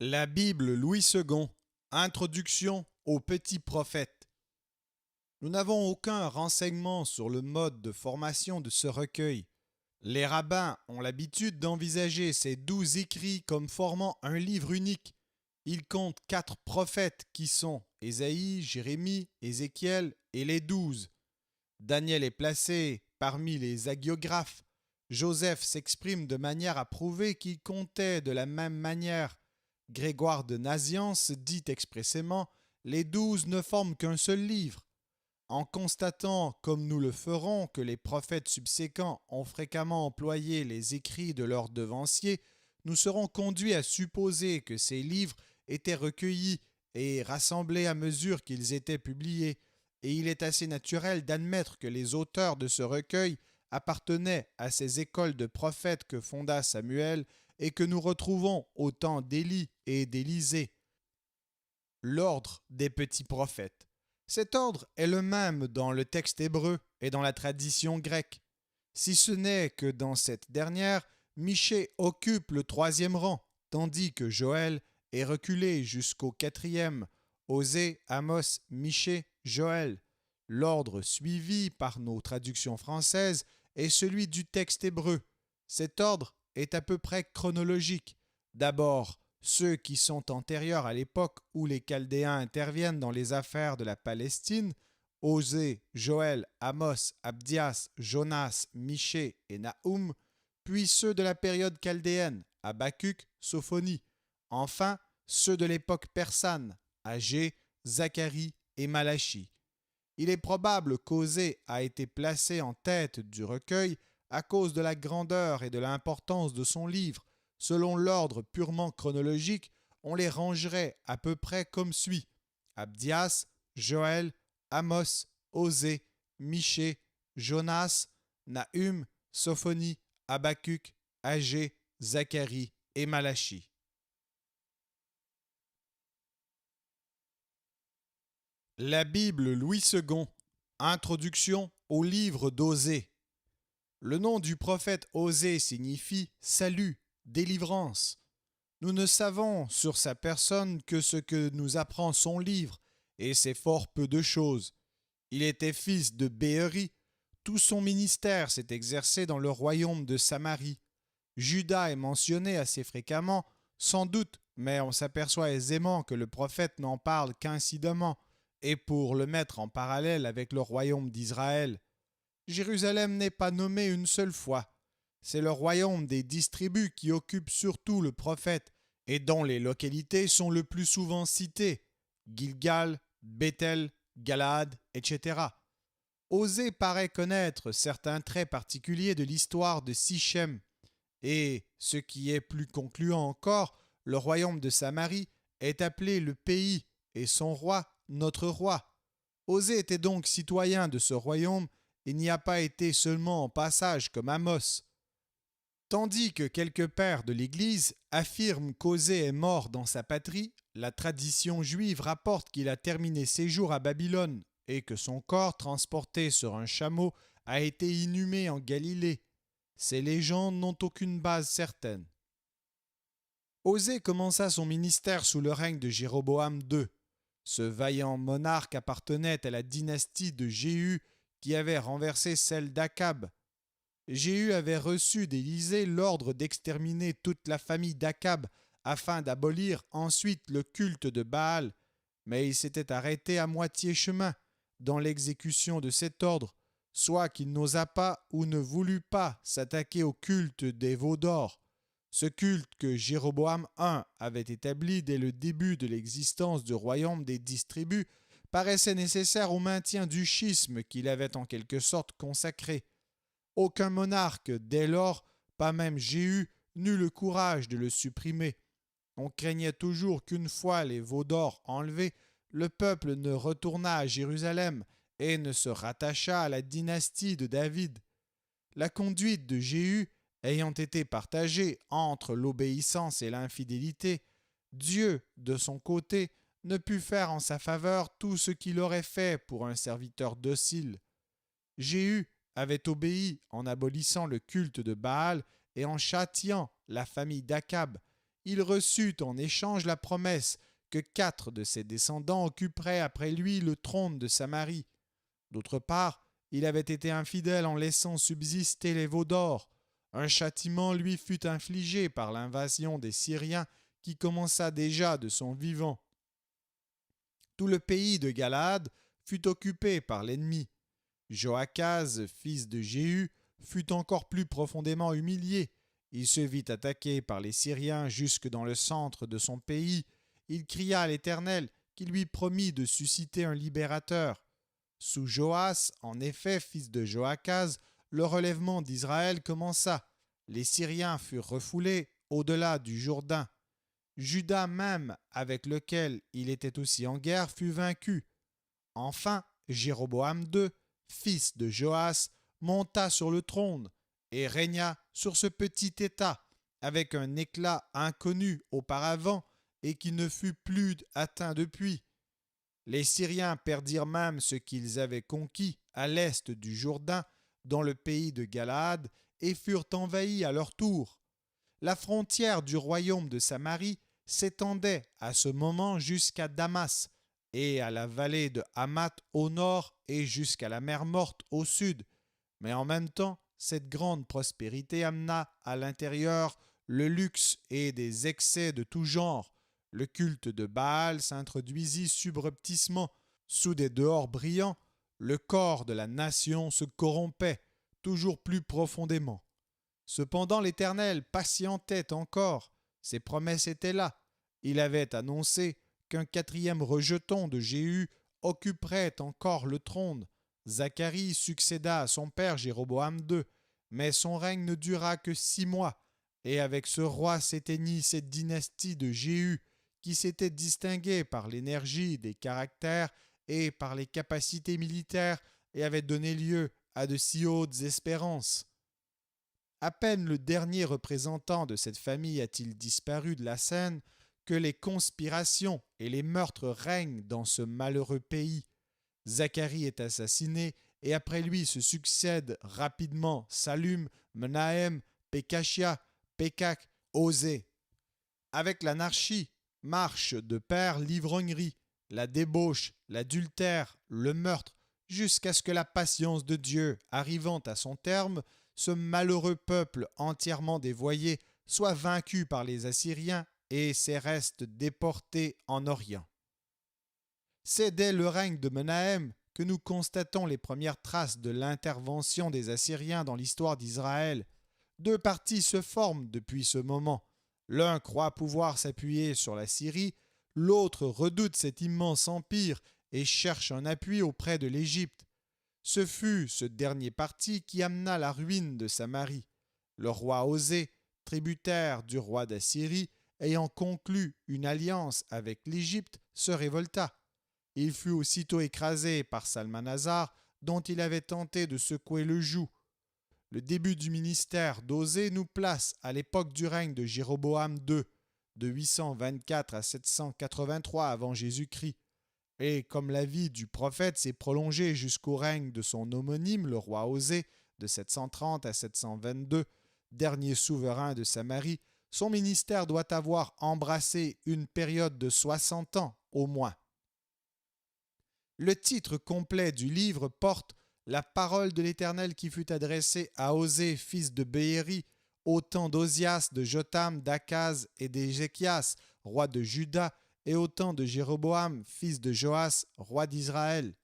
La Bible Louis II. Introduction au petit prophète. Nous n'avons aucun renseignement sur le mode de formation de ce recueil. Les rabbins ont l'habitude d'envisager ces 12 écrits comme formant un livre unique. Il compte 4 prophètes qui sont Ésaïe, Jérémie, Ézéchiel et les 12. Daniel est placé parmi les hagiographes. Joseph s'exprime de manière à prouver qu'il comptait de la même manière. Grégoire de Nazianze dit expressément « Les 12 ne forment qu'un seul livre ». En constatant, comme nous le ferons, que les prophètes subséquents ont fréquemment employé les écrits de leurs devanciers, nous serons conduits à supposer que ces livres étaient recueillis et rassemblés à mesure qu'ils étaient publiés, et il est assez naturel d'admettre que les auteurs de ce recueil appartenaient à ces écoles de prophètes que fonda Samuel et que nous retrouvons au temps d'Élie et d'Élisée. L'ordre des petits prophètes. Cet ordre est le même dans le texte hébreu et dans la tradition grecque, si ce n'est que dans cette dernière, Michée occupe le 3e rang, tandis que Joël est reculé jusqu'au 4e, Osée, Amos, Michée, Joël. L'ordre suivi par nos traductions françaises est celui du texte hébreu. Cet ordre est à peu près chronologique. D'abord, ceux qui sont antérieurs à l'époque où les Chaldéens interviennent dans les affaires de la Palestine, Osée, Joël, Amos, Abdias, Jonas, Michée et Nahum, puis ceux de la période chaldéenne, Habacuc, Sophonie. Enfin, ceux de l'époque persane, Agé, Zacharie et Malachie. Il est probable qu'Osée a été placé en tête du recueil à cause de la grandeur et de l'importance de son livre. Selon l'ordre purement chronologique, on les rangerait à peu près comme suit: Abdias, Joël, Amos, Osée, Michée, Jonas, Nahum, Sophonie, Habacuc, Agé, Zacharie et Malachie. La Bible Louis II. Introduction au livre d'Osée. Le nom du prophète Osée signifie salut, délivrance. Nous ne savons sur sa personne que ce que nous apprend son livre, et c'est fort peu de choses. Il était fils de Béeri. Tout son ministère s'est exercé dans le royaume de Samarie. Juda est mentionné assez fréquemment, sans doute, mais on s'aperçoit aisément que le prophète n'en parle qu'incidemment, et pour le mettre en parallèle avec le royaume d'Israël. Jérusalem n'est pas nommé une seule fois. C'est le royaume des 10 tribus qui occupe surtout le prophète et dont les localités sont le plus souvent citées: Gilgal, Bethel, Galaad, etc. Osée paraît connaître certains traits particuliers de l'histoire de Sichem, et, ce qui est plus concluant encore, le royaume de Samarie est appelé le pays et son roi notre roi. Osée était donc citoyen de ce royaume et n'y a pas été seulement en passage comme Amos. Tandis que quelques pères de l'Église affirment qu'Osée est mort dans sa patrie, la tradition juive rapporte qu'il a terminé ses jours à Babylone et que son corps, transporté sur un chameau, a été inhumé en Galilée. Ces légendes n'ont aucune base certaine. Osée commença son ministère sous le règne de Jéroboam II. Ce vaillant monarque appartenait à la dynastie de Jéhu qui avait renversé celle d'Akab. Jéhu avait reçu d'Élisée l'ordre d'exterminer toute la famille d'Akab afin d'abolir ensuite le culte de Baal, mais il s'était arrêté à moitié chemin dans l'exécution de cet ordre, soit qu'il n'osa pas ou ne voulut pas s'attaquer au culte des veaux d'or. Ce culte que Jéroboam I avait établi dès le début de l'existence du royaume des 10 tribus paraissait nécessaire au maintien du schisme qu'il avait en quelque sorte consacré. Aucun monarque, dès lors, pas même Jéhu, n'eut le courage de le supprimer. On craignait toujours qu'une fois les veaux d'or enlevés, le peuple ne retournât à Jérusalem et ne se rattachât à la dynastie de David. La conduite de Jéhu ayant été partagée entre l'obéissance et l'infidélité, Dieu, de son côté, ne put faire en sa faveur tout ce qu'il aurait fait pour un serviteur docile. Jéhu avait obéi en abolissant le culte de Baal et en châtiant la famille d'Akab. il reçut en échange la promesse que 4 de ses descendants occuperaient après lui le trône de Samarie. D'autre part, il avait été infidèle en laissant subsister les veaux d'or. Un châtiment lui fut infligé par l'invasion des Syriens qui commença déjà de son vivant. Tout le pays de Galaad fut occupé par l'ennemi. Joachaz, fils de Jéhu, fut encore plus profondément humilié. Il se vit attaqué par les Syriens jusque dans le centre de son pays. Il cria à l'Éternel qui lui promit de susciter un libérateur. Sous Joas, en effet, fils de Joachaz, le relèvement d'Israël commença. Les Syriens furent refoulés au-delà du Jourdain. Juda même, avec lequel il était aussi en guerre, fut vaincu. Enfin, Jéroboam II, fils de Joas, monta sur le trône et régna sur ce petit État avec un éclat inconnu auparavant et qui ne fut plus atteint depuis. Les Syriens perdirent même ce qu'ils avaient conquis à l'est du Jourdain, dans le pays de Galaad, et furent envahis à leur tour. La frontière du royaume de Samarie s'étendait à ce moment jusqu'à Damas et à la vallée de Hamath au nord et jusqu'à la mer Morte au sud. Mais en même temps, cette grande prospérité amena à l'intérieur le luxe et des excès de tout genre. Le culte de Baal s'introduisit subrepticement. Sous des dehors brillants, le corps de la nation se corrompait toujours plus profondément. Cependant l'Éternel patientait encore. Ses promesses étaient là. Il avait annoncé qu'un 4e rejeton de Jéhu occuperait encore le trône. Zacharie succéda à son père Jéroboam II, mais son règne ne dura que 6 mois, et avec ce roi s'éteignit cette dynastie de Jéhu, qui s'était distinguée par l'énergie des caractères et par les capacités militaires et avait donné lieu à de si hautes espérances. À peine le dernier représentant de cette famille a-t-il disparu de la scène que les conspirations et les meurtres règnent dans ce malheureux pays. Zacharie est assassiné et après lui se succèdent rapidement Salum, Menahem, Pekashia, Pekak, Osée. Avec l'anarchie marche de pair l'ivrognerie, la débauche, l'adultère, le meurtre, jusqu'à ce que la patience de Dieu, arrivant à son terme, ce malheureux peuple entièrement dévoyé soit vaincu par les Assyriens et ses restes déportés en Orient. C'est dès le règne de Menahem que nous constatons les premières traces de l'intervention des Assyriens dans l'histoire d'Israël. 2 partis se forment depuis ce moment. L'un croit pouvoir s'appuyer sur la Syrie, l'autre redoute cet immense empire et cherche un appui auprès de l'Égypte. Ce fut ce dernier parti qui amena la ruine de Samarie. Le roi Osée, tributaire du roi d'Assyrie, ayant conclu une alliance avec l'Égypte, se révolta. Il fut aussitôt écrasé par Salmanasar, dont il avait tenté de secouer le joug. Le début du ministère d'Osée nous place à l'époque du règne de Jéroboam II, de 824 à 783 avant Jésus-Christ. Et comme la vie du prophète s'est prolongée jusqu'au règne de son homonyme, le roi Osée, de 730 à 722, dernier souverain de Samarie, son ministère doit avoir embrassé une période de 60 ans au moins. Le titre complet du livre porte « La parole de l'Éternel qui fut adressée à Osée, fils de Béhéri, au temps d'Ozias, de Jotham, d'Akaz et d'Ézéchias, roi de Juda, et au temps de Jéroboam, fils de Joas, roi d'Israël. »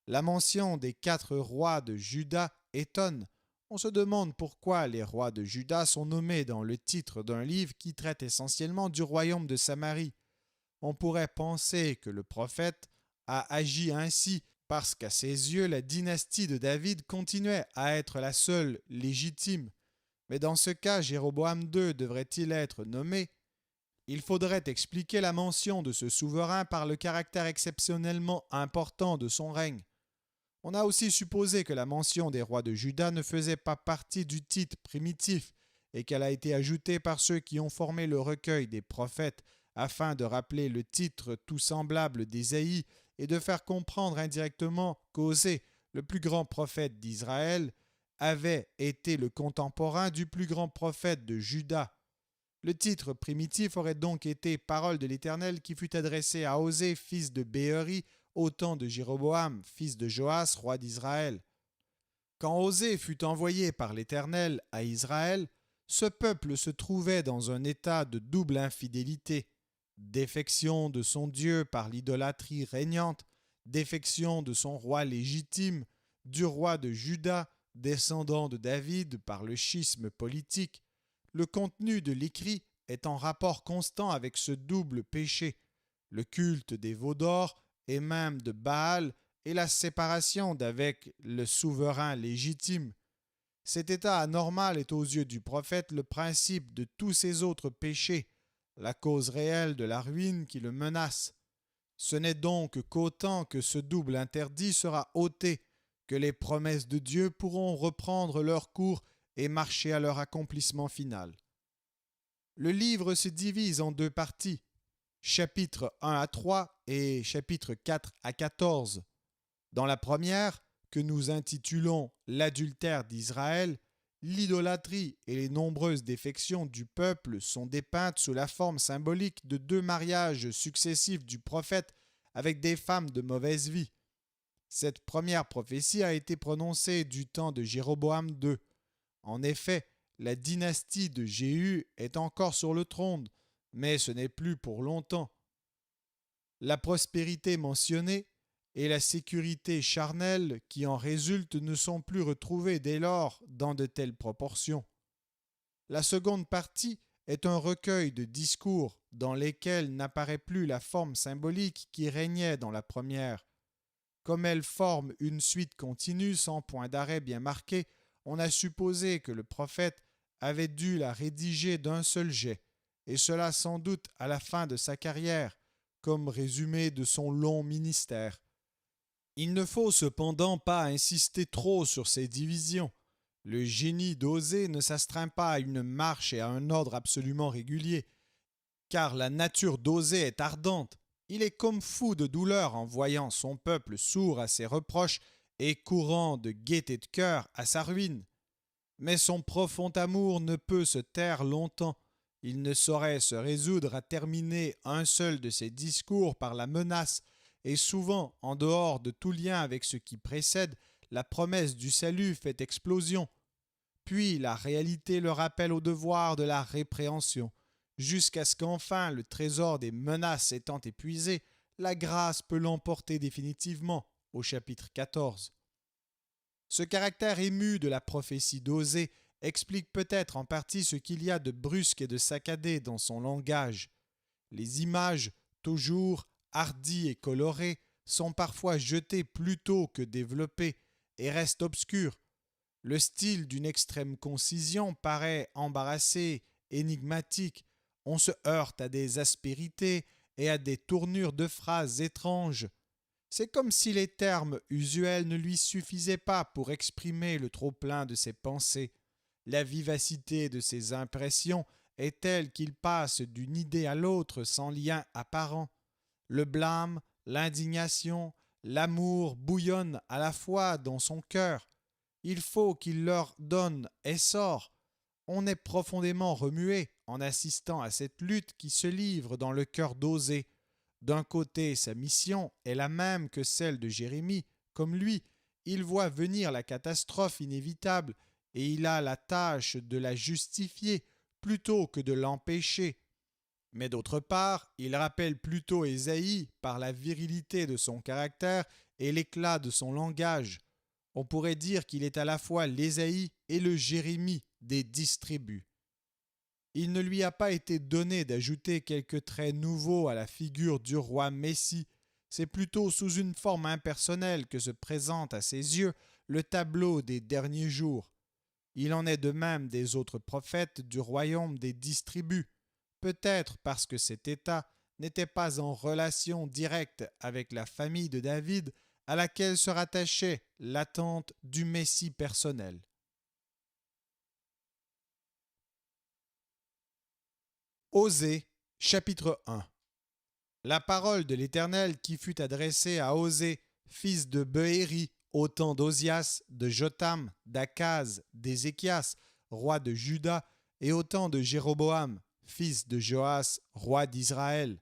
La mention des 4 rois de Juda étonne. On se demande pourquoi les rois de Juda sont nommés dans le titre d'un livre qui traite essentiellement du royaume de Samarie. On pourrait penser que le prophète a agi ainsi parce qu'à ses yeux, la dynastie de David continuait à être la seule légitime. Mais dans ce cas, Jéroboam II devrait-il être nommé? Il faudrait expliquer la mention de ce souverain par le caractère exceptionnellement important de son règne. On a aussi supposé que la mention des rois de Juda ne faisait pas partie du titre primitif et qu'elle a été ajoutée par ceux qui ont formé le recueil des prophètes afin de rappeler le titre tout semblable d'Ésaïe et de faire comprendre indirectement qu'Osée, le plus grand prophète d'Israël, avait été le contemporain du plus grand prophète de Juda. Le titre primitif aurait donc été « Parole de l'Éternel qui fut adressée à Osée, fils de Béeri, au temps de Jéroboam, fils de Joas, roi d'Israël. » Quand Osée fut envoyé par l'Éternel à Israël, ce peuple se trouvait dans un état de double infidélité, défection de son Dieu par l'idolâtrie régnante, défection de son roi légitime, du roi de Juda, descendant de David par le schisme politique. Le contenu de l'écrit est en rapport constant avec ce double péché, le culte des veaux d'or et même de Baal et la séparation d'avec le souverain légitime. Cet état anormal est aux yeux du prophète le principe de tous ces autres péchés, la cause réelle de la ruine qui le menace. Ce n'est donc qu'autant que ce double interdit sera ôté, que les promesses de Dieu pourront reprendre leur cours et marcher à leur accomplissement final. Le livre se divise en deux parties, chapitres 1 à 3 et chapitres 4 à 14. Dans la première, que nous intitulons « L'adultère d'Israël », l'idolâtrie et les nombreuses défections du peuple sont dépeintes sous la forme symbolique de deux mariages successifs du prophète avec des femmes de mauvaise vie. Cette première prophétie a été prononcée du temps de Jéroboam II. En effet, la dynastie de Jéhu est encore sur le trône, mais ce n'est plus pour longtemps. La prospérité mentionnée et la sécurité charnelle qui en résulte ne sont plus retrouvées dès lors dans de telles proportions. La seconde partie est un recueil de discours dans lesquels n'apparaît plus la forme symbolique qui régnait dans la première. Comme elle forme une suite continue sans point d'arrêt bien marqué, on a supposé que le prophète avait dû la rédiger d'un seul jet, et cela sans doute à la fin de sa carrière, comme résumé de son long ministère. Il ne faut cependant pas insister trop sur ces divisions. Le génie d'Osée ne s'astreint pas à une marche et à un ordre absolument régulier, car la nature d'Osée est ardente. Il est comme fou de douleur en voyant son peuple sourd à ses reproches et courant de gaieté de cœur à sa ruine. Mais son profond amour ne peut se taire longtemps. Il ne saurait se résoudre à terminer un seul de ses discours par la menace, et souvent, en dehors de tout lien avec ce qui précède, la promesse du salut fait explosion. Puis la réalité le rappelle au devoir de la répréhension, jusqu'à ce qu'enfin, le trésor des menaces étant épuisé, la grâce peut l'emporter définitivement, au chapitre 14. Ce caractère ému de la prophétie d'Osée explique peut-être en partie ce qu'il y a de brusque et de saccadé dans son langage. Les images, toujours hardies et colorées, sont parfois jetées plus tôt que développées et restent obscures. Le style d'une extrême concision paraît embarrassé, énigmatique. On se heurte à des aspérités et à des tournures de phrases étranges. C'est comme si les termes usuels ne lui suffisaient pas pour exprimer le trop-plein de ses pensées. La vivacité de ses impressions est telle qu'il passe d'une idée à l'autre sans lien apparent. Le blâme, l'indignation, l'amour bouillonnent à la fois dans son cœur. Il faut qu'il leur donne essor. On est profondément remué en assistant à cette lutte qui se livre dans le cœur d'Osée. D'un côté, sa mission est la même que celle de Jérémie. Comme lui, il voit venir la catastrophe inévitable et il a la tâche de la justifier plutôt que de l'empêcher. Mais d'autre part, il rappelle plutôt Ésaïe par la virilité de son caractère et l'éclat de son langage. On pourrait dire qu'il est à la fois l'Ésaïe et le Jérémie des 10 tribus. Il ne lui a pas été donné d'ajouter quelques traits nouveaux à la figure du roi Messie. C'est plutôt sous une forme impersonnelle que se présente à ses yeux le tableau des derniers jours. Il en est de même des autres prophètes du royaume des 10 tribus, peut-être parce que cet État n'était pas en relation directe avec la famille de David à laquelle se rattachait l'attente du Messie personnel. Osée, chapitre 1. La parole de l'Éternel qui fut adressée à Osée, fils de Beéri, au temps d'Osias, de Jotham, d'Akaz, d'Ézéchias, roi de Juda, et au temps de Jéroboam, fils de Joas, roi d'Israël.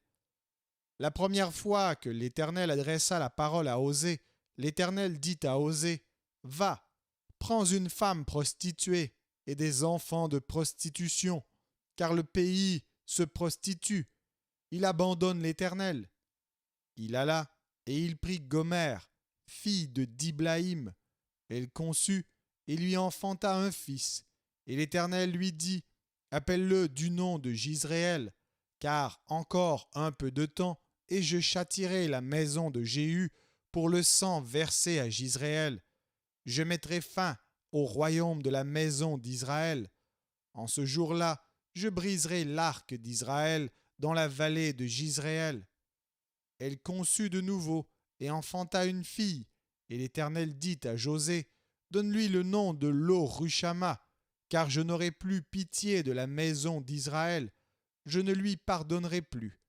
La première fois que l'Éternel adressa la parole à Osée, l'Éternel dit à Osée, « Va, prends une femme prostituée et des enfants de prostitution, car le pays se prostitue. Il abandonne l'Éternel. » Il alla et il prit Gomère, fille de Diblaïm. Elle conçut et lui enfanta un fils. Et l'Éternel lui dit, « Appelle-le du nom de Jizréel, car encore un peu de temps, et je châtierai la maison de Jéhu pour le sang versé à Jizréel. Je mettrai fin au royaume de la maison d'Israël. En ce jour-là, je briserai l'arc d'Israël dans la vallée de Jizréel. » Elle conçut de nouveau et enfanta une fille. Et l'Éternel dit à Josée, « Donne-lui le nom de Lo-Rushama, car je n'aurai plus pitié de la maison d'Israël. Je ne lui pardonnerai plus.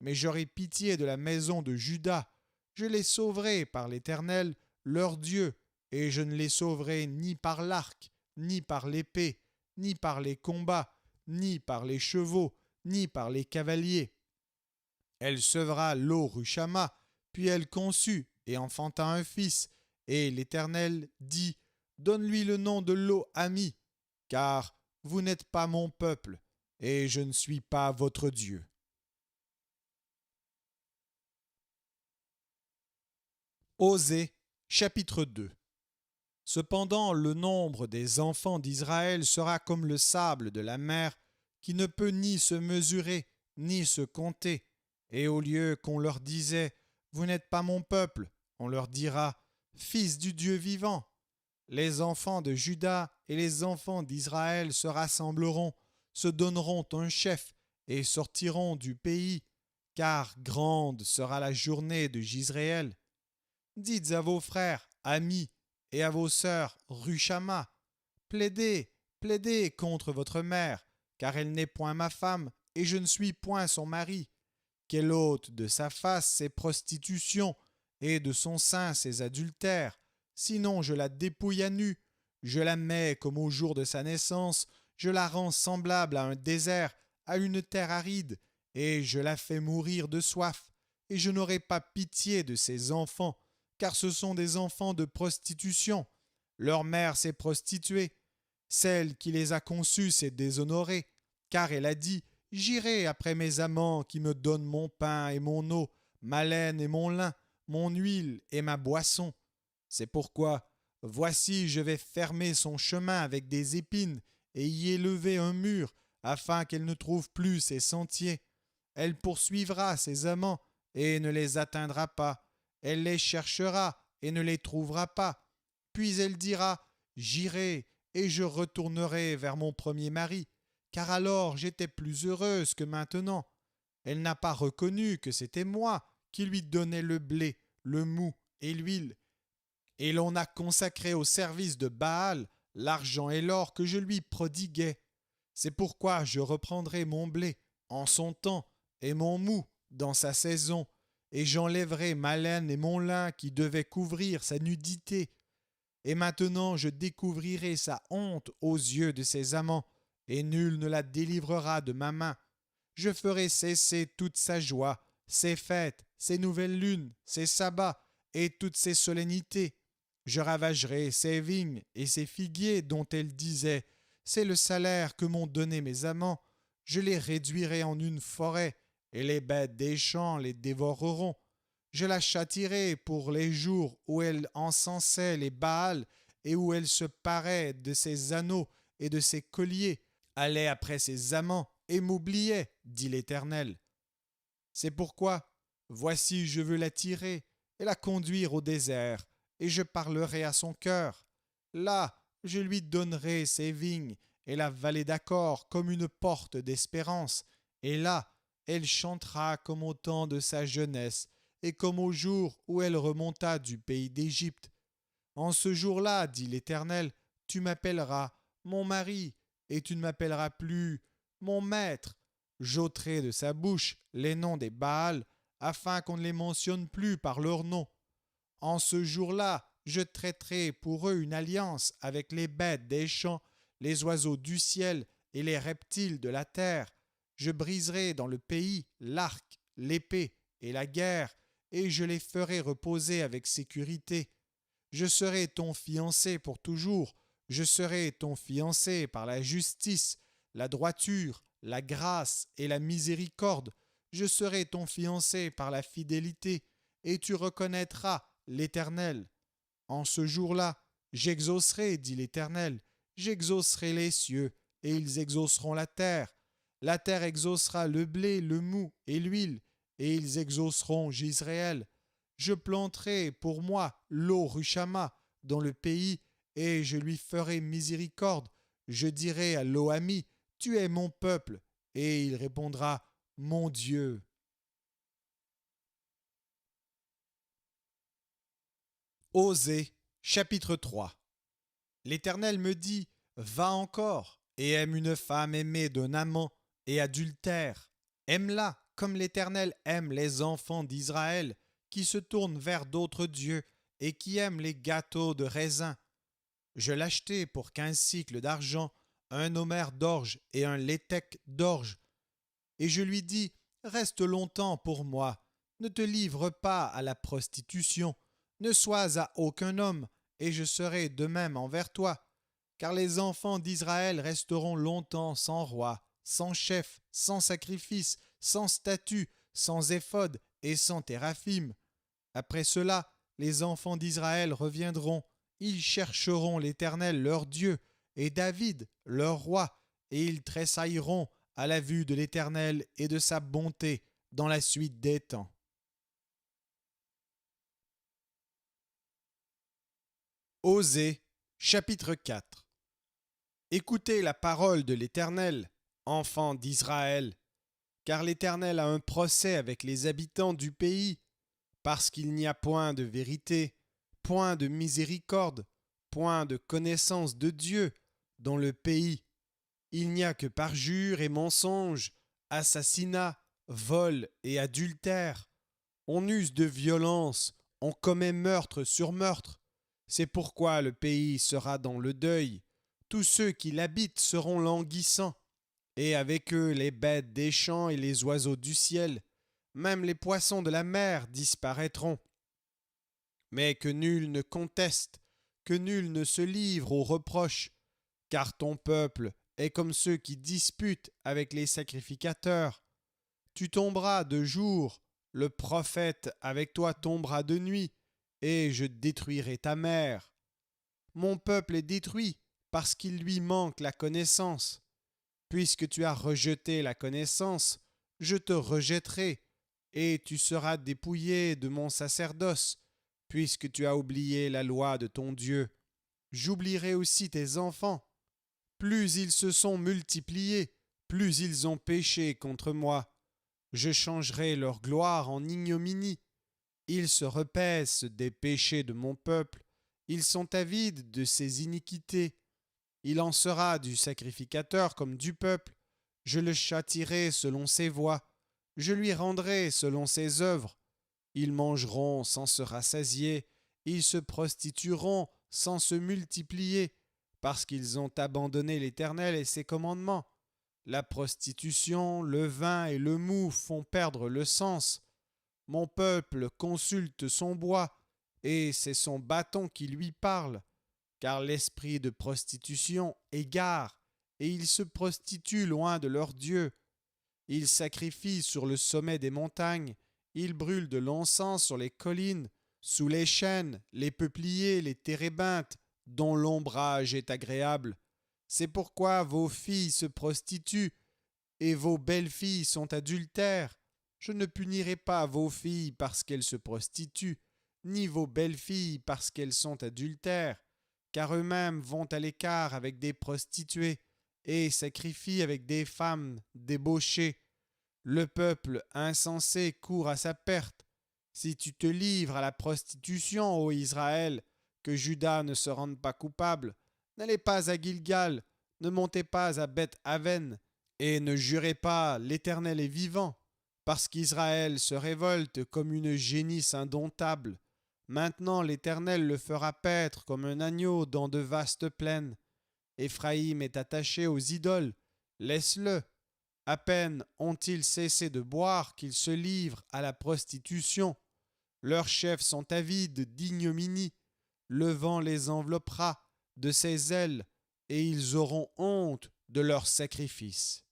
Mais j'aurai pitié de la maison de Juda. Je les sauverai par l'Éternel, leur Dieu, et je ne les sauverai ni par l'arc, ni par l'épée, ni par les combats, ni par les chevaux, ni par les cavaliers. » Elle sevra Lo-Rushama, puis elle conçut et enfanta un fils, et l'Éternel dit, « Donne-lui le nom de Lo-Ami, car vous n'êtes pas mon peuple, et je ne suis pas votre Dieu. » Osée, chapitre 2. Cependant, le nombre des enfants d'Israël sera comme le sable de la mer, qui ne peut ni se mesurer, ni se compter. Et au lieu qu'on leur disait, « Vous n'êtes pas mon peuple », on leur dira, « Fils du Dieu vivant ». Les enfants de Juda et les enfants d'Israël se rassembleront, se donneront un chef et sortiront du pays, car grande sera la journée de Jizréel. Dites à vos frères, amis, et à vos sœurs, Rushama, plaidez, plaidez contre votre mère, car elle n'est point ma femme, et je ne suis point son mari. Qu'elle ôte de sa face ses prostitutions, et de son sein ses adultères, sinon je la dépouille à nu, je la mets comme au jour de sa naissance, je la rends semblable à un désert, à une terre aride, et je la fais mourir de soif, et je n'aurai pas pitié de ses enfants, car ce sont des enfants de prostitution. Leur mère s'est prostituée. Celle qui les a conçus s'est déshonorée, car elle a dit, « J'irai après mes amants qui me donnent mon pain et mon eau, ma laine et mon lin, mon huile et ma boisson. » C'est pourquoi, voici, je vais fermer son chemin avec des épines et y élever un mur, afin qu'elle ne trouve plus ses sentiers. Elle poursuivra ses amants et ne les atteindra pas. Elle les cherchera et ne les trouvera pas. Puis elle dira, « J'irai et je retournerai vers mon premier mari, car alors j'étais plus heureuse que maintenant. » Elle n'a pas reconnu que c'était moi qui lui donnais le blé, le mou et l'huile. Et l'on a consacré au service de Baal l'argent et l'or que je lui prodiguais. C'est pourquoi je reprendrai mon blé en son temps et mon mou dans sa saison, et j'enlèverai ma laine et mon lin qui devaient couvrir sa nudité. Et maintenant je découvrirai sa honte aux yeux de ses amants, et nul ne la délivrera de ma main. Je ferai cesser toute sa joie, ses fêtes, ses nouvelles lunes, ses sabbats et toutes ses solennités. Je ravagerai ses vignes et ses figuiers dont elle disait, « C'est le salaire que m'ont donné mes amants. » Je les réduirai en une forêt, et les bêtes des champs les dévoreront. Je la châtierai pour les jours où elle encensait les Baals et où elle se parait de ses anneaux et de ses colliers, allait après ses amants et m'oubliait, dit l'Éternel. C'est pourquoi, voici, je veux la tirer et la conduire au désert, et je parlerai à son cœur. Là, je lui donnerai ses vignes et la vallée d'Accord comme une porte d'espérance, et là, elle chantera comme au temps de sa jeunesse, et comme au jour où elle remonta du pays d'Égypte. En ce jour-là, dit l'Éternel, tu m'appelleras mon mari, et tu ne m'appelleras plus mon maître. J'ôterai de sa bouche les noms des Baals, afin qu'on ne les mentionne plus par leur nom. En ce jour-là, je traiterai pour eux une alliance avec les bêtes des champs, les oiseaux du ciel et les reptiles de la terre. Je briserai dans le pays l'arc, l'épée et la guerre, et je les ferai reposer avec sécurité. Je serai ton fiancé pour toujours, je serai ton fiancé par la justice, la droiture, la grâce et la miséricorde. Je serai ton fiancé par la fidélité, et tu reconnaîtras l'Éternel. En ce jour-là, j'exaucerai, dit l'Éternel, j'exaucerai les cieux, et ils exauceront la terre. La terre exaucera le blé, le mou et l'huile, et ils exauceront Jisraël. Je planterai pour moi l'eau Rushama dans le pays, et je lui ferai miséricorde. Je dirai à l'Oami, tu es mon peuple, et il répondra, mon Dieu. Osée, chapitre 3. L'Éternel me dit, va encore, et aime une femme aimée d'un amant et adultère. Aime-la comme l'Éternel aime les enfants d'Israël, qui se tournent vers d'autres dieux et qui aiment les gâteaux de raisin. Je l'achetai pour 15 cycles d'argent, un homère d'orge et un léthec d'orge. Et je lui dis, reste longtemps pour moi, ne te livre pas à la prostitution, ne sois à aucun homme, et je serai de même envers toi. Car les enfants d'Israël resteront longtemps sans roi, sans chef, sans sacrifice, sans statut, sans éphod et sans téraphim. Après cela, les enfants d'Israël reviendront, ils chercheront l'Éternel leur Dieu, et David leur roi, et ils tressailleront à la vue de l'Éternel et de sa bonté dans la suite des temps. Osée, chapitre 4. Écoutez la parole de l'Éternel, enfants d'Israël, car l'Éternel a un procès avec les habitants du pays, parce qu'il n'y a point de vérité, point de miséricorde, point de connaissance de Dieu dans le pays. Il n'y a que parjure et mensonge, assassinat, vol et adultère. On use de violence, on commet meurtre sur meurtre. C'est pourquoi le pays sera dans le deuil. Tous ceux qui l'habitent seront languissants, et avec eux les bêtes des champs et les oiseaux du ciel. Même les poissons de la mer disparaîtront. Mais que nul ne conteste, que nul ne se livre aux reproches, car ton peuple est comme ceux qui disputent avec les sacrificateurs. Tu tomberas de jour, le prophète avec toi tombera de nuit, et je détruirai ta mère. Mon peuple est détruit parce qu'il lui manque la connaissance. Puisque tu as rejeté la connaissance, je te rejetterai, et tu seras dépouillé de mon sacerdoce, puisque tu as oublié la loi de ton Dieu. J'oublierai aussi tes enfants. Plus ils se sont multipliés, plus ils ont péché contre moi. Je changerai leur gloire en ignominie. Ils se repaissent des péchés de mon peuple. Ils sont avides de ses iniquités. Il en sera du sacrificateur comme du peuple. Je le châtierai selon ses voies. Je lui rendrai selon ses œuvres. Ils mangeront sans se rassasier. Ils se prostitueront sans se multiplier, parce qu'ils ont abandonné l'Éternel et ses commandements. La prostitution, le vin et le mou font perdre le sens. Mon peuple consulte son bois, et c'est son bâton qui lui parle, car l'esprit de prostitution égare, et ils se prostituent loin de leur Dieu. Ils sacrifient sur le sommet des montagnes, ils brûlent de l'encens sur les collines, sous les chênes, les peupliers, les térébinthes, dont l'ombrage est agréable. C'est pourquoi vos filles se prostituent, et vos belles-filles sont adultères. Je ne punirai pas vos filles parce qu'elles se prostituent, ni vos belles-filles parce qu'elles sont adultères, car eux-mêmes vont à l'écart avec des prostituées, et sacrifient avec des femmes débauchées. Le peuple insensé court à sa perte. Si tu te livres à la prostitution, ô Israël, que Juda ne se rende pas coupable, n'allez pas à Gilgal, ne montez pas à Beth-Aven, et ne jurez pas, l'Éternel est vivant, parce qu'Israël se révolte comme une génisse indomptable. Maintenant l'Éternel le fera paître comme un agneau dans de vastes plaines. Éphraïm est attaché aux idoles, laisse-le. À peine ont-ils cessé de boire qu'ils se livrent à la prostitution. Leurs chefs sont avides d'ignominie. Le vent les enveloppera de ses ailes et ils auront honte de leurs sacrifices.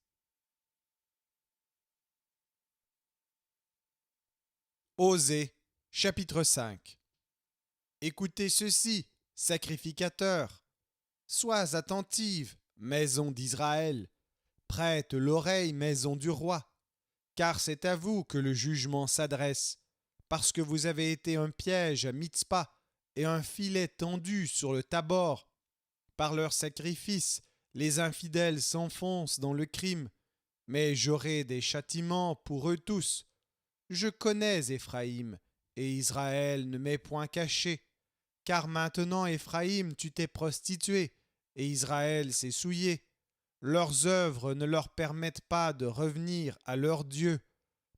Osée, chapitre 5. Écoutez ceci, sacrificateurs. Sois attentive, maison d'Israël. Prête l'oreille, maison du roi. Car c'est à vous que le jugement s'adresse, parce que vous avez été un piège à Mitzpah et un filet tendu sur le Tabor. Par leurs sacrifices, les infidèles s'enfoncent dans le crime, mais j'aurai des châtiments pour eux tous. Je connais Éphraïm, et Israël ne m'est point caché. Car maintenant, Éphraïm, tu t'es prostitué, et Israël s'est souillé. Leurs œuvres ne leur permettent pas de revenir à leur Dieu,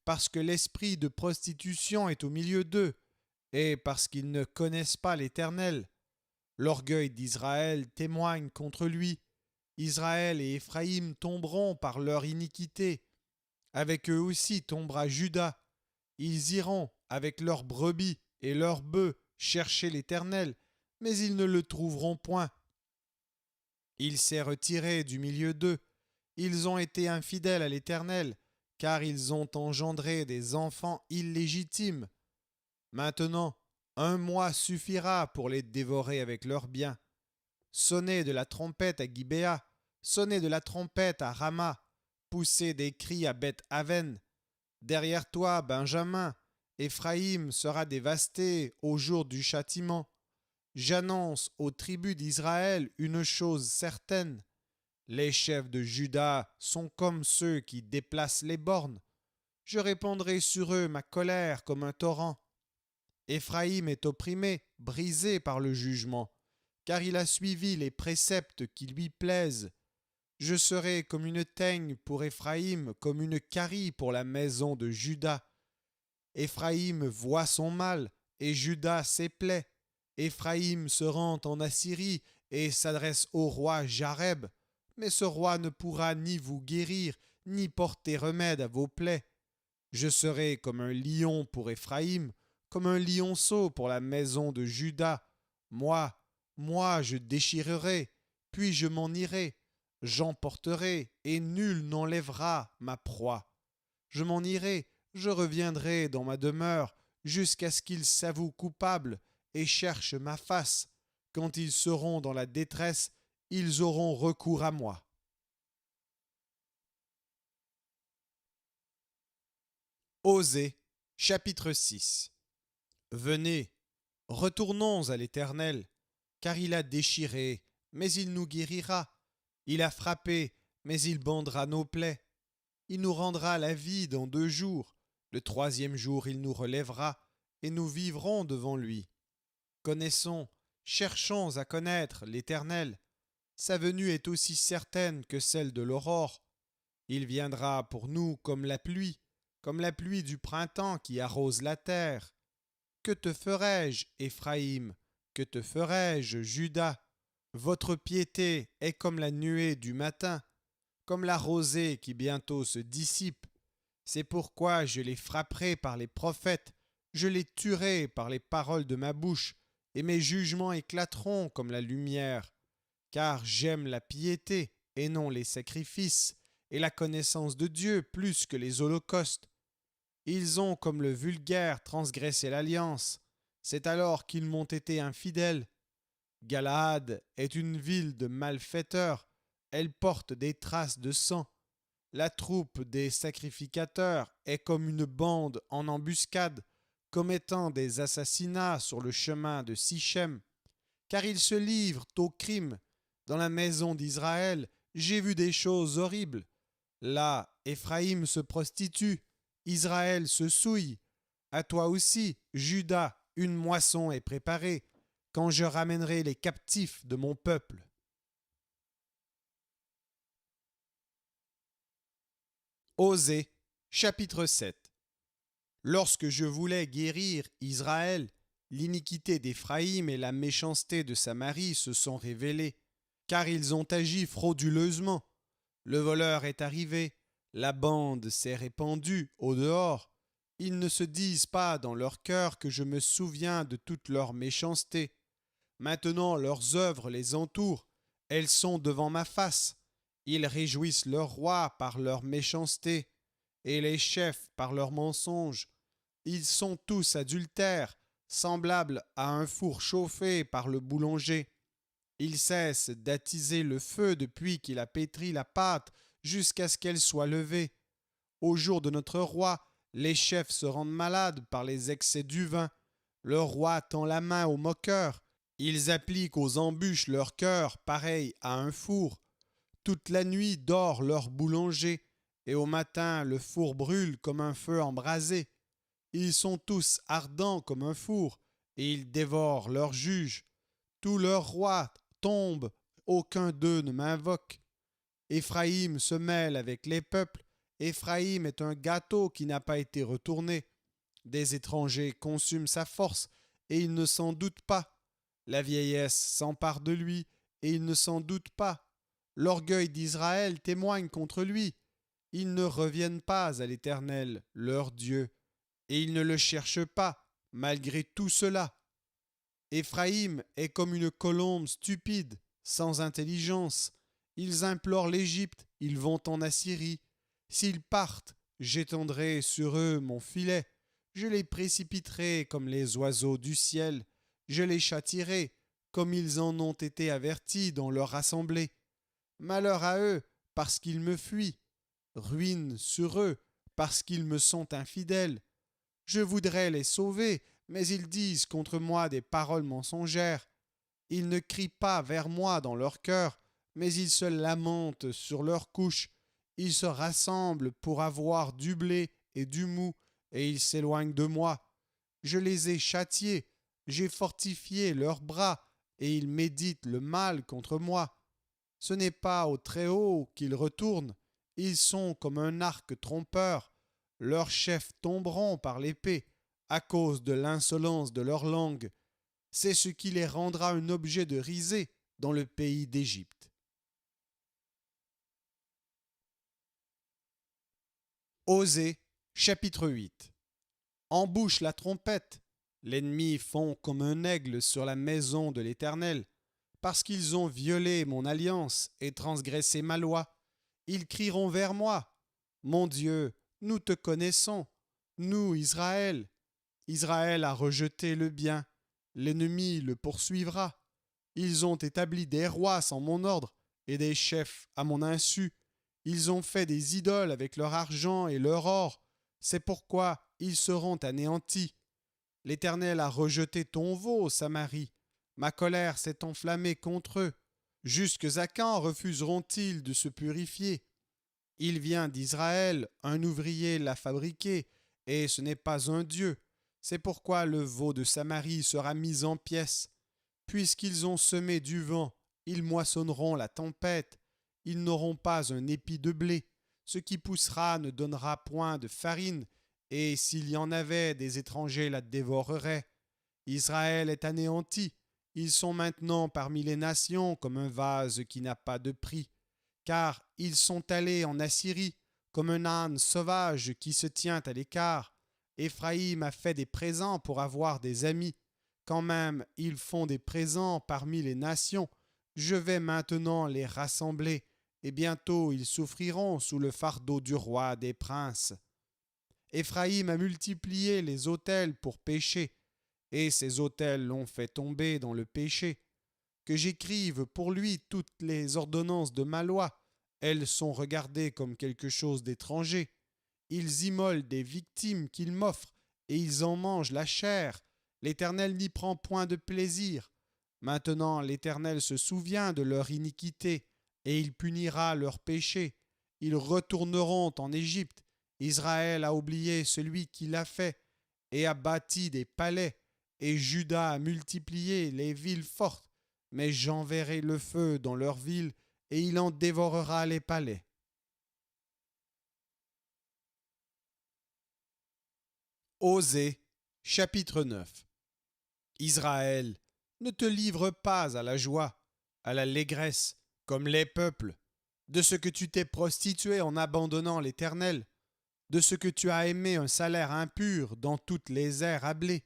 parce que l'esprit de prostitution est au milieu d'eux, et parce qu'ils ne connaissent pas l'Éternel. L'orgueil d'Israël témoigne contre lui. Israël et Éphraïm tomberont par leur iniquité. Avec eux aussi tombera Juda. Ils iront avec leurs brebis et leurs bœufs chercher l'Éternel, mais ils ne le trouveront point. Il s'est retiré du milieu d'eux. Ils ont été infidèles à l'Éternel, car ils ont engendré des enfants illégitimes. Maintenant, un mois suffira pour les dévorer avec leurs biens. Sonnez de la trompette à Gibéa, sonnez de la trompette à Rama, poussez des cris à Beth-Aven. Derrière toi, Benjamin, Éphraïm sera dévasté au jour du châtiment. J'annonce aux tribus d'Israël une chose certaine. Les chefs de Juda sont comme ceux qui déplacent les bornes. Je répandrai sur eux ma colère comme un torrent. Éphraïm est opprimé, brisé par le jugement, car il a suivi les préceptes qui lui plaisent. Je serai comme une teigne pour Éphraïm, comme une carie pour la maison de Juda. Éphraïm voit son mal, et Juda ses plaies. Éphraïm se rend en Assyrie et s'adresse au roi Jareb, mais ce roi ne pourra ni vous guérir, ni porter remède à vos plaies. Je serai comme un lion pour Éphraïm, comme un lionceau pour la maison de Juda. Moi, je déchirerai, puis je m'en irai. J'emporterai, et nul n'enlèvera ma proie. Je m'en irai, je reviendrai dans ma demeure, jusqu'à ce qu'ils s'avouent coupables et cherchent ma face. Quand ils seront dans la détresse, ils auront recours à moi. Osée, chapitre 6. Venez, retournons à l'Éternel, car il a déchiré, mais il nous guérira. Il a frappé, mais il bandera nos plaies. Il nous rendra la vie dans 2 jours. Le 3e jour, il nous relèvera, et nous vivrons devant lui. Connaissons, cherchons à connaître l'Éternel. Sa venue est aussi certaine que celle de l'aurore. Il viendra pour nous comme la pluie du printemps qui arrose la terre. Que te ferai-je, Éphraïm? Que te ferai-je, Juda? Votre piété est comme la nuée du matin, comme la rosée qui bientôt se dissipe. C'est pourquoi je les frapperai par les prophètes, je les tuerai par les paroles de ma bouche, et mes jugements éclateront comme la lumière. Car j'aime la piété et non les sacrifices, et la connaissance de Dieu plus que les holocaustes. Ils ont comme le vulgaire transgressé l'alliance, c'est alors qu'ils m'ont été infidèles. Galaad est une ville de malfaiteurs, elle porte des traces de sang. La troupe des sacrificateurs est comme une bande en embuscade, commettant des assassinats sur le chemin de Sichem, car ils se livrent au crime. Dans la maison d'Israël, j'ai vu des choses horribles. Là, Éphraïm se prostitue, Israël se souille. À toi aussi, Juda, une moisson est préparée, quand je ramènerai les captifs de mon peuple. Osée, chapitre 7. Lorsque je voulais guérir Israël, l'iniquité d'Éphraïm et la méchanceté de Samarie se sont révélées, car ils ont agi frauduleusement. Le voleur est arrivé, La bande s'est répandue au dehors. Ils ne se disent pas dans leur cœur que je me souviens de toute leur méchanceté. Maintenant leurs œuvres les entourent, elles sont devant ma face. Ils réjouissent leur roi par leur méchanceté, et les chefs par leurs mensonges. Ils sont tous adultères, semblables à un four chauffé par le boulanger. Il cesse d'attiser le feu depuis qu'il a pétri la pâte jusqu'à ce qu'elle soit levée. Au jour de notre roi, les chefs se rendent malades par les excès du vin. Le roi tend la main aux moqueurs. Ils appliquent aux embûches leur cœur pareil à un four. Toute la nuit dort leur boulanger, et au matin le four brûle comme un feu embrasé. Ils sont tous ardents comme un four, et ils dévorent leurs juges. Tous leurs rois tombent, aucun d'eux ne m'invoque. Éphraïm se mêle avec les peuples. Éphraïm est un gâteau qui n'a pas été retourné. Des étrangers consument sa force, et il ne s'en doute pas. La vieillesse s'empare de lui, et il ne s'en doute pas. L'orgueil d'Israël témoigne contre lui. Ils ne reviennent pas à l'Éternel, leur Dieu, et ils ne le cherchent pas, malgré tout cela. Éphraïm est comme une colombe stupide, sans intelligence. Ils implorent l'Égypte, ils vont en Assyrie. S'ils partent, j'étendrai sur eux mon filet. Je les précipiterai comme les oiseaux du ciel. Je les châtierai comme ils en ont été avertis dans leur assemblée. Malheur à eux, parce qu'ils me fuient. Ruine sur eux, parce qu'ils me sont infidèles. Je voudrais les sauver, mais ils disent contre moi des paroles mensongères. Ils ne crient pas vers moi dans leur cœur, mais ils se lamentent sur leurs couches. Ils se rassemblent pour avoir du blé et du mou, et ils s'éloignent de moi. Je les ai châtiés, j'ai fortifié leurs bras, et ils méditent le mal contre moi. Ce n'est pas au Très-Haut qu'ils retournent, ils sont comme un arc trompeur. Leurs chefs tomberont par l'épée à cause de l'insolence de leur langue. C'est ce qui les rendra un objet de risée dans le pays d'Égypte. Osée, chapitre 8. Embouche la trompette. L'ennemi fond comme un aigle sur la maison de l'Éternel. Parce qu'ils ont violé mon alliance et transgressé ma loi, ils crieront vers moi. Mon Dieu, nous te connaissons, nous, Israël. Israël a rejeté le bien, l'ennemi le poursuivra. Ils ont établi des rois sans mon ordre et des chefs à mon insu. Ils ont fait des idoles avec leur argent et leur or. C'est pourquoi ils seront anéantis. L'Éternel a rejeté ton veau, Samarie. Ma colère s'est enflammée contre eux. Jusque à quand refuseront-ils de se purifier? Il vient d'Israël, un ouvrier l'a fabriqué, et ce n'est pas un dieu. C'est pourquoi le veau de Samarie sera mis en pièces. Puisqu'ils ont semé du vent, ils moissonneront la tempête. Ils n'auront pas un épi de blé. Ce qui poussera ne donnera point de farine, et s'il y en avait, des étrangers la dévoreraient. Israël est anéanti. Ils sont maintenant parmi les nations comme un vase qui n'a pas de prix. Car ils sont allés en Assyrie comme un âne sauvage qui se tient à l'écart. Éphraïm a fait des présents pour avoir des amis. Quand même ils font des présents parmi les nations, je vais maintenant les rassembler, et bientôt ils souffriront sous le fardeau du roi des princes. Éphraïm a multiplié les autels pour pécher, et ces autels l'ont fait tomber dans le péché. Que j'écrive pour lui toutes les ordonnances de ma loi, elles sont regardées comme quelque chose d'étranger. Ils immolent des victimes qu'ils m'offrent, et ils en mangent la chair. L'Éternel n'y prend point de plaisir. Maintenant l'Éternel se souvient de leur iniquité, et il punira leurs péchés. Ils retourneront en Égypte. Israël a oublié celui qui l'a fait, et a bâti des palais, et Juda a multiplié les villes fortes. Mais j'enverrai le feu dans leurs villes, et il en dévorera les palais. Osée, chapitre 9. Israël, ne te livre pas à la joie, à l'allégresse, comme les peuples. de ce que tu t'es prostitué en abandonnant l'Éternel, de ce que tu as aimé un salaire impur dans toutes les aires à blé.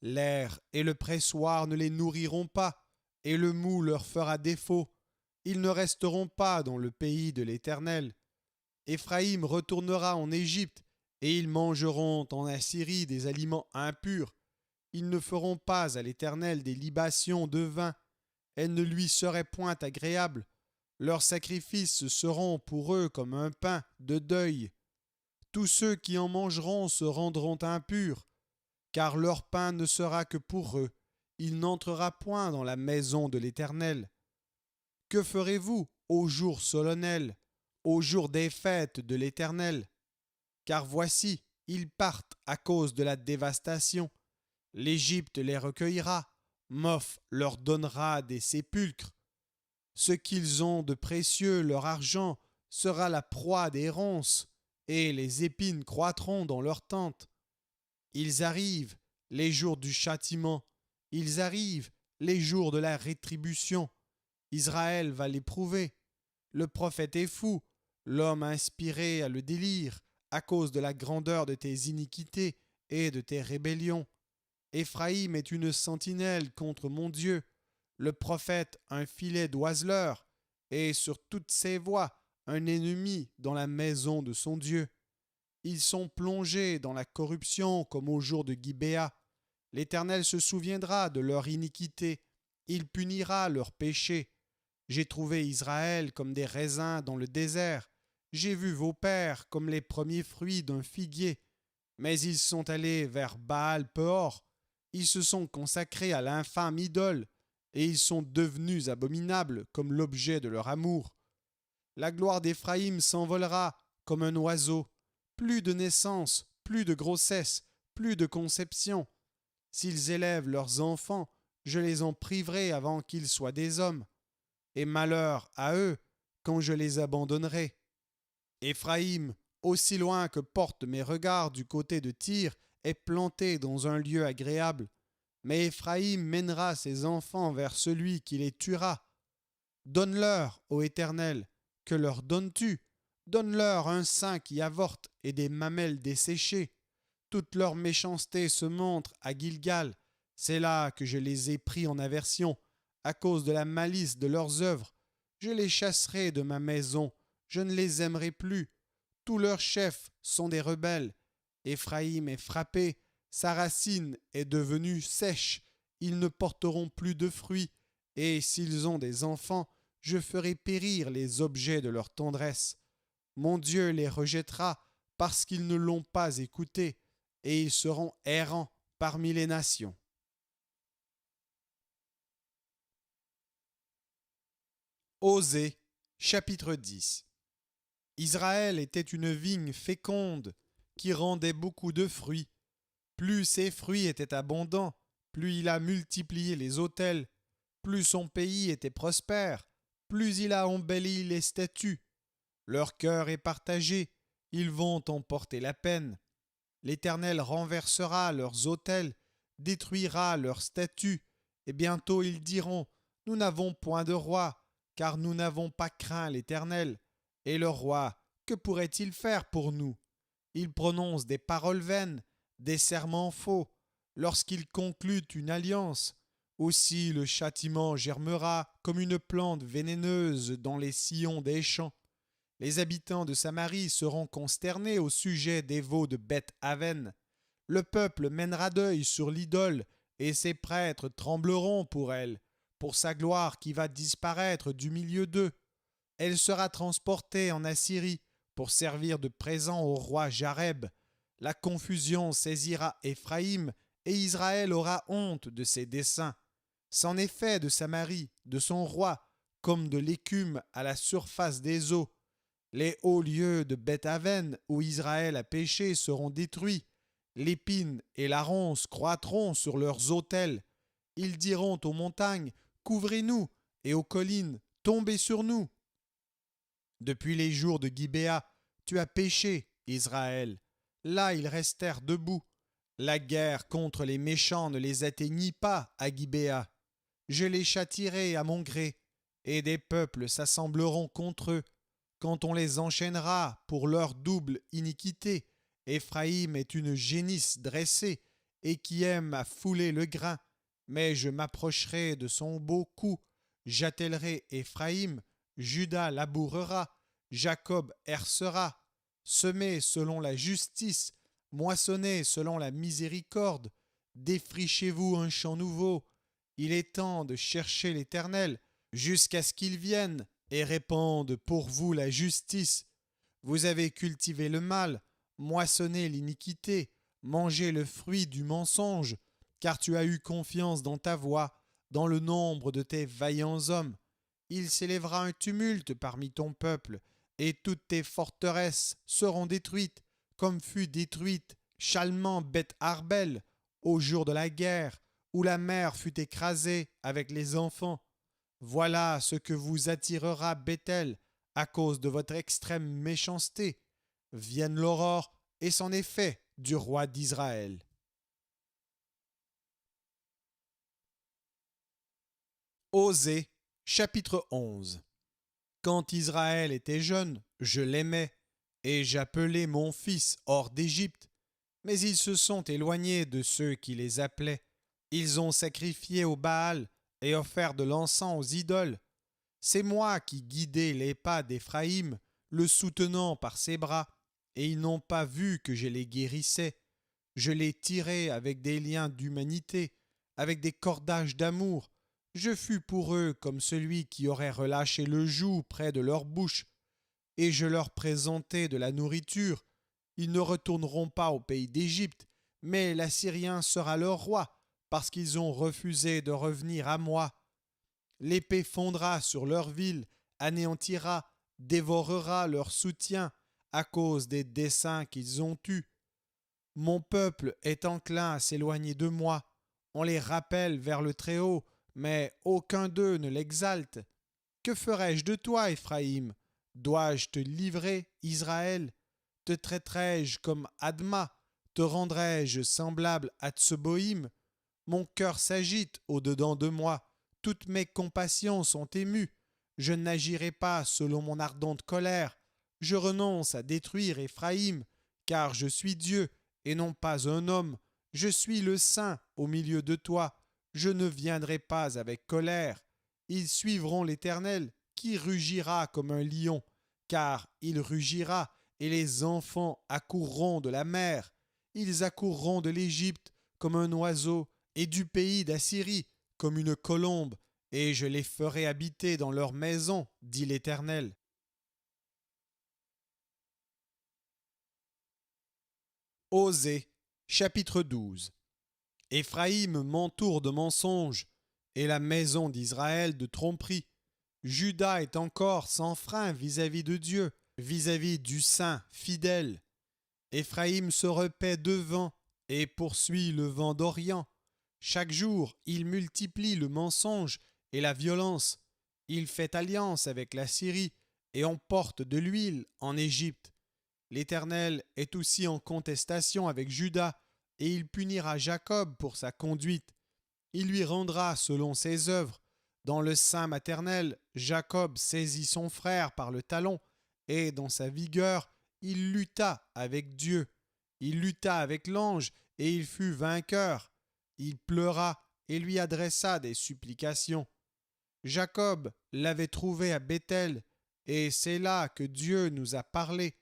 L'air et le pressoir ne les nourriront pas, et le mou leur fera défaut. Ils ne resteront pas dans le pays de l'Éternel. Éphraïm retournera en Égypte, et ils mangeront en Assyrie des aliments impurs. Ils ne feront pas à l'Éternel des libations de vin. Elles ne lui seraient point agréables. Leurs sacrifices seront pour eux comme un pain de deuil. Tous ceux qui en mangeront se rendront impurs, car leur pain ne sera que pour eux. Il n'entrera point dans la maison de l'Éternel. Que ferez-vous au jour solennel, au jour des fêtes de l'Éternel? Car voici, ils partent à cause de la dévastation. L'Égypte les recueillera, Moph leur donnera des sépulcres. Ce qu'ils ont de précieux, leur argent, sera la proie des ronces, et les épines croîtront dans leurs tentes. Ils arrivent, les jours du châtiment, ils arrivent, les jours de la rétribution. Israël va l'éprouver. Le prophète est fou, l'homme inspiré à le délire, à cause de la grandeur de tes iniquités et de tes rébellions. Éphraïm est une sentinelle contre mon Dieu, le prophète un filet d'oiseleur, et sur toutes ses voies un ennemi dans la maison de son Dieu. Ils sont plongés dans la corruption comme au jour de Gibéa. L'Éternel se souviendra de leur iniquité, il punira leurs péchés. J'ai trouvé Israël comme des raisins dans le désert. J'ai vu vos pères comme les premiers fruits d'un figuier. Mais ils sont allés vers Baal-Peor. Ils se sont consacrés à l'infâme idole, et ils sont devenus abominables comme l'objet de leur amour. La gloire d'Éphraïm s'envolera comme un oiseau. Plus de naissance, plus de grossesse, plus de conception. S'ils élèvent leurs enfants, je les en priverai avant qu'ils soient des hommes. Et malheur à eux quand je les abandonnerai. Éphraïm, aussi loin que portent mes regards du côté de Tyr, est planté dans un lieu agréable. Mais Éphraïm mènera ses enfants vers celui qui les tuera. Donne-leur, ô Éternel, que leur donnes-tu? Donne-leur un sein qui avorte et des mamelles desséchées. Toute leur méchanceté se montre à Gilgal. C'est là que je les ai pris en aversion, à cause de la malice de leurs œuvres. Je les chasserai de ma maison, je ne les aimerai plus. Tous leurs chefs sont des rebelles. Éphraïm est frappé, sa racine est devenue sèche. Ils ne porteront plus de fruits, et s'ils ont des enfants, je ferai périr les objets de leur tendresse. Mon Dieu les rejettera parce qu'ils ne l'ont pas écouté, et ils seront errants parmi les nations. Osée, chapitre 10. Israël était une vigne féconde qui rendait beaucoup de fruits. Plus ses fruits étaient abondants, plus il a multiplié les autels, plus son pays était prospère, plus il a embelli les statues. Leur cœur est partagé, ils vont en porter la peine. L'Éternel renversera leurs autels, détruira leurs statues, et bientôt ils diront: Nous n'avons point de roi, car nous n'avons pas craint l'Éternel. Et le roi, que pourrait-il faire pour nous? Il prononce des paroles vaines, des serments faux, lorsqu'il conclut une alliance. Aussi le châtiment germera comme une plante vénéneuse dans les sillons des champs. Les habitants de Samarie seront consternés au sujet des veaux de Beth-Aven. Le peuple mènera deuil sur l'idole, et ses prêtres trembleront pour elle, pour sa gloire qui va disparaître du milieu d'eux. Elle sera transportée en Assyrie pour servir de présent au roi Jareb. La confusion saisira Éphraïm, et Israël aura honte de ses desseins. C'en est fait de Samarie, de son roi, comme de l'écume à la surface des eaux. Les hauts lieux de Beth-Aven où Israël a péché seront détruits. L'épine et la ronce croîtront sur leurs autels. Ils diront aux montagnes: Couvrez-nous, et aux collines: Tombez sur nous. Depuis les jours de Gibéa, tu as péché, Israël. Là ils restèrent debout. La guerre contre les méchants ne les atteignit pas à Gibéa. Je les châtierai à mon gré, et des peuples s'assembleront contre eux. quand on les enchaînera pour leur double iniquité. Éphraïm est une génisse dressée et qui aime à fouler le grain. Mais je m'approcherai de son beau cou, j'attellerai Éphraïm, Juda labourera, Jacob hercera. Semez selon la justice, moissonnez selon la miséricorde, défrichez-vous un champ nouveau. Il est temps de chercher l'Éternel, jusqu'à ce qu'il vienne et répande pour vous la justice. Vous avez cultivé le mal, moissonné l'iniquité, mangé le fruit du mensonge, car tu as eu confiance dans ta voix, dans le nombre de tes vaillants hommes. Il s'élèvera un tumulte parmi ton peuple, et toutes tes forteresses seront détruites, comme fut détruite Chalman Beth Arbel au jour de la guerre, où la mer fut écrasée avec les enfants. Voilà ce que vous attirera Béthel à cause de votre extrême méchanceté. Vienne l'aurore et c'en est fait du roi d'Israël. Osée, chapitre 11. Quand Israël était jeune, je l'aimais, et j'appelais mon fils hors d'Égypte. Mais ils se sont éloignés de ceux qui les appelaient. Ils ont sacrifié au Baal et offert de l'encens aux idoles. C'est moi qui guidais les pas d'Éphraïm, le soutenant par ses bras, et ils n'ont pas vu que je les guérissais. Je les tirais avec des liens d'humanité, avec des cordages d'amour. Je fus pour eux comme celui qui aurait relâché le joug près de leur bouche, et je leur présentai de la nourriture. Ils ne retourneront pas au pays d'Égypte, mais l'Assyrien sera leur roi, parce qu'ils ont refusé de revenir à moi. L'épée fondra sur leur ville, anéantira, dévorera leur soutien à cause des desseins qu'ils ont eus. Mon peuple est enclin à s'éloigner de moi. On les rappelle vers le Très-Haut, mais aucun d'eux ne l'exalte. Que ferai-je de toi, Éphraïm? Dois-je te livrer, Israël? Te traiterai-je comme Adma? Te rendrai-je semblable à Tseboïm? Mon cœur s'agite au-dedans de moi. Toutes mes compassions sont émues. Je n'agirai pas selon mon ardente colère. Je renonce à détruire Éphraïm, car je suis Dieu et non pas un homme. Je suis le Saint au milieu de toi. Je ne viendrai pas avec colère. Ils suivront l'Éternel, qui rugira comme un lion, car il rugira, et les enfants accourront de la mer. Ils accourront de l'Égypte comme un oiseau, et du pays d'Assyrie comme une colombe, et je les ferai habiter dans leurs maisons, dit l'Éternel. Osée, chapitre 12. Éphraïm m'entoure de mensonges, et la maison d'Israël de tromperies. Juda est encore sans frein vis-à-vis de Dieu, vis-à-vis du Saint fidèle. Éphraïm se repaît devant et poursuit le vent d'Orient. Chaque jour, il multiplie le mensonge et la violence. Il fait alliance avec la Syrie et on porte de l'huile en Égypte. L'Éternel est aussi en contestation avec Juda et il punira Jacob pour sa conduite. Il lui rendra selon ses œuvres. Dans le sein maternel, Jacob saisit son frère par le talon et dans sa vigueur, il lutta avec Dieu. Il lutta avec l'ange et il fut vainqueur. Il pleura et lui adressa des supplications. Jacob l'avait trouvé à Béthel, et c'est là que Dieu nous a parlé.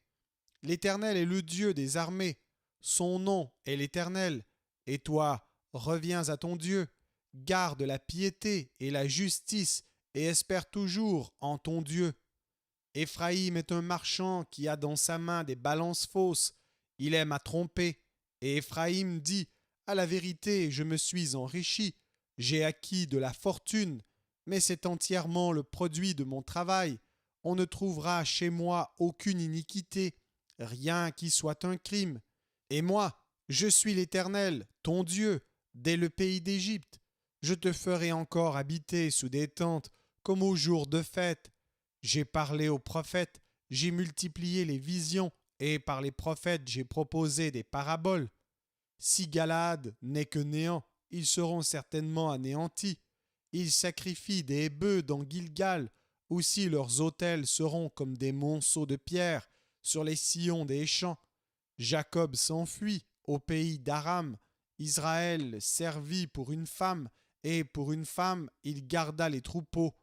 L'Éternel est le Dieu des armées, son nom est l'Éternel, et toi, reviens à ton Dieu, garde la piété et la justice, et espère toujours en ton Dieu. Éphraïm est un marchand qui a dans sa main des balances fausses, il aime à tromper, et Éphraïm dit, à la vérité, je me suis enrichi, j'ai acquis de la fortune, mais c'est entièrement le produit de mon travail. On ne trouvera chez moi aucune iniquité, rien qui soit un crime. Et moi, je suis l'Éternel, ton Dieu, dès le pays d'Égypte. Je te ferai encore habiter sous des tentes, comme au jour de fête. J'ai parlé aux prophètes, j'ai multiplié les visions, et par les prophètes j'ai proposé des paraboles. Si Galaad n'est que néant, ils seront certainement anéantis. Ils sacrifient des bœufs dans Gilgal, Aussi leurs autels seront comme des monceaux de pierre sur les sillons des champs. Jacob s'enfuit au pays d'Aram. Israël servit pour une femme, et pour une femme il garda les troupeaux.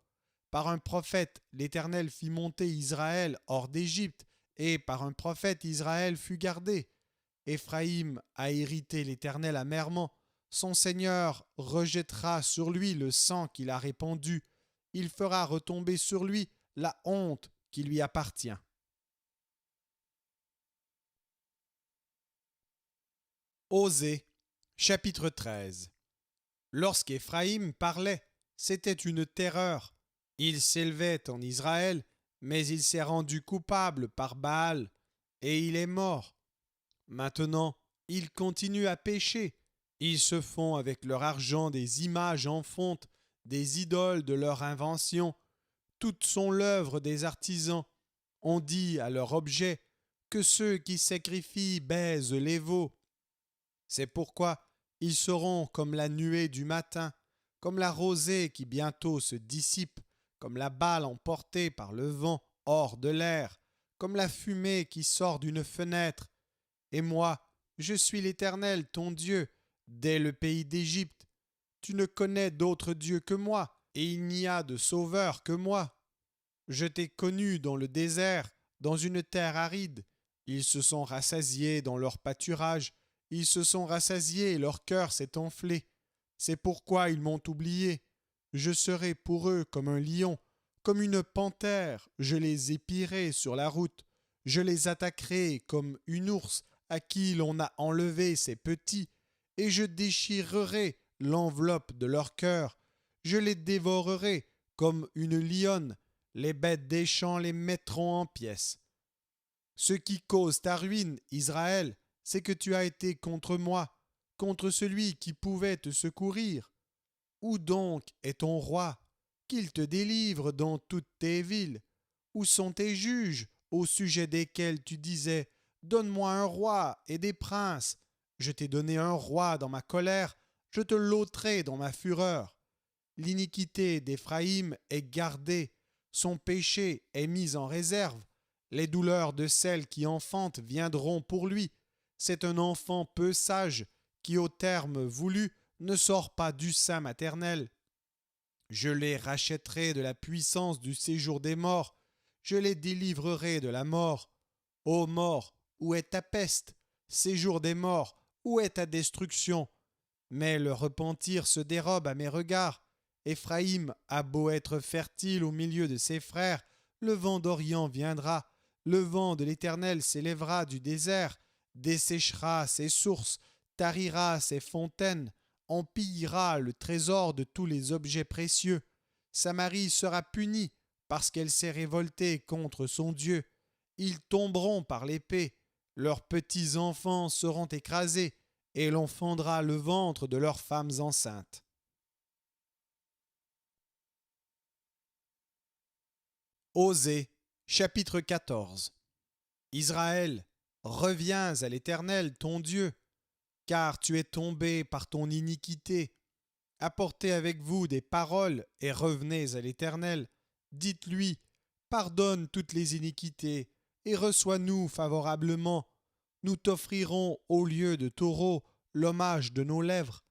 Par un prophète, l'Éternel fit monter Israël hors d'Égypte, et par un prophète Israël fut gardé. Éphraïm a hérité l'Éternel amèrement. Son Seigneur rejettera sur lui le sang qu'il a répandu. Il fera retomber sur lui la honte qui lui appartient. Osée, chapitre 13. Lorsqu'Éphraïm parlait, c'était une terreur. Il s'élevait en Israël, mais il s'est rendu coupable par Baal, et il est mort. Maintenant, ils continuent à pécher. Ils se font avec leur argent des images en fonte, des idoles de leur invention. Toutes sont l'œuvre des artisans. On dit à leur objet que ceux qui sacrifient baisent les veaux. C'est pourquoi ils seront comme la nuée du matin, comme la rosée qui bientôt se dissipe, comme la balle emportée par le vent hors de l'air, comme la fumée qui sort d'une fenêtre. Et moi, je suis l'Éternel, ton Dieu, dès le pays d'Égypte. Tu ne connais d'autre Dieu que moi, et il n'y a de sauveur que moi. Je t'ai connu dans le désert, dans une terre aride. Ils se sont rassasiés dans leur pâturage. Ils se sont rassasiés et leur cœur s'est enflé. C'est pourquoi ils m'ont oublié. Je serai pour eux comme un lion, comme une panthère. Je les épierai sur la route. Je les attaquerai comme une ours à qui l'on a enlevé ses petits, et je déchirerai l'enveloppe de leur cœur. Je les dévorerai comme une lionne. Les bêtes des champs les mettront en pièces. Ce qui cause ta ruine, Israël, c'est que tu as été contre moi, contre celui qui pouvait te secourir. Où donc est ton roi, qu'il te délivre dans toutes tes villes? Où sont tes juges, au sujet desquels tu disais « Donne-moi un roi et des princes ». Je t'ai donné un roi dans ma colère, je te l'ôterai dans ma fureur. L'iniquité d'Éphraïm est gardée, son péché est mis en réserve. Les douleurs de celle qui enfante viendront pour lui. C'est un enfant peu sage qui, au terme voulu, ne sort pas du sein maternel. Je les rachèterai de la puissance du séjour des morts. Je les délivrerai de la mort. Ô mort, où est ta peste? Séjour des morts, où est ta destruction? Mais le repentir se dérobe à mes regards. Éphraïm a beau être fertile au milieu de ses frères, le vent d'Orient viendra, le vent de l'Éternel s'élèvera du désert, desséchera ses sources, tarira ses fontaines, on pillera le trésor de tous les objets précieux. Samarie sera punie parce qu'elle s'est révoltée contre son Dieu. Ils tomberont par l'épée, leurs petits-enfants seront écrasés, et l'on fendra le ventre de leurs femmes enceintes. Osée, chapitre 14. Israël, reviens à l'Éternel ton Dieu, car tu es tombé par ton iniquité. Apportez avec vous des paroles et revenez à l'Éternel. Dites-lui, pardonne toutes les iniquités et reçois-nous favorablement. Nous t'offrirons au lieu de taureau l'hommage de nos lèvres.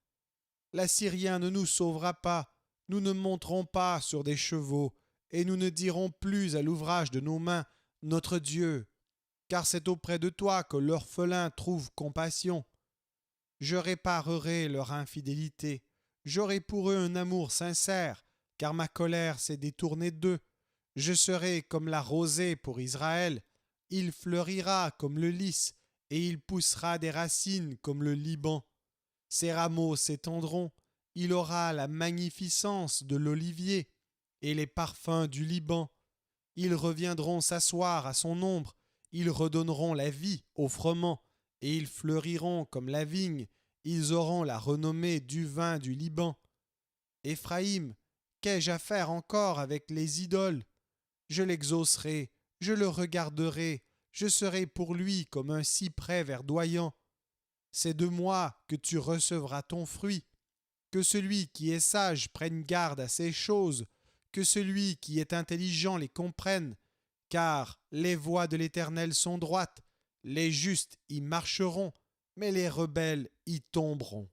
L'Assyrien ne nous sauvera pas, nous ne monterons pas sur des chevaux, et nous ne dirons plus à l'ouvrage de nos mains, notre Dieu, car c'est auprès de toi que l'orphelin trouve compassion. Je réparerai leur infidélité, j'aurai pour eux un amour sincère, car ma colère s'est détournée d'eux. Je serai comme la rosée pour Israël, il fleurira comme le lys, et il poussera des racines comme le Liban. Ses rameaux s'étendront, il aura la magnificence de l'olivier et les parfums du Liban. Ils reviendront s'asseoir à son ombre, ils redonneront la vie au froment, et ils fleuriront comme la vigne, ils auront la renommée du vin du Liban. Éphraïm, qu'ai-je à faire encore avec les idoles? Je l'exaucerai, je le regarderai, je serai pour lui comme un cyprès verdoyant. C'est de moi que tu recevras ton fruit. Que celui qui est sage prenne garde à ces choses, que celui qui est intelligent les comprenne, car les voies de l'Éternel sont droites, les justes y marcheront, mais les rebelles y tomberont.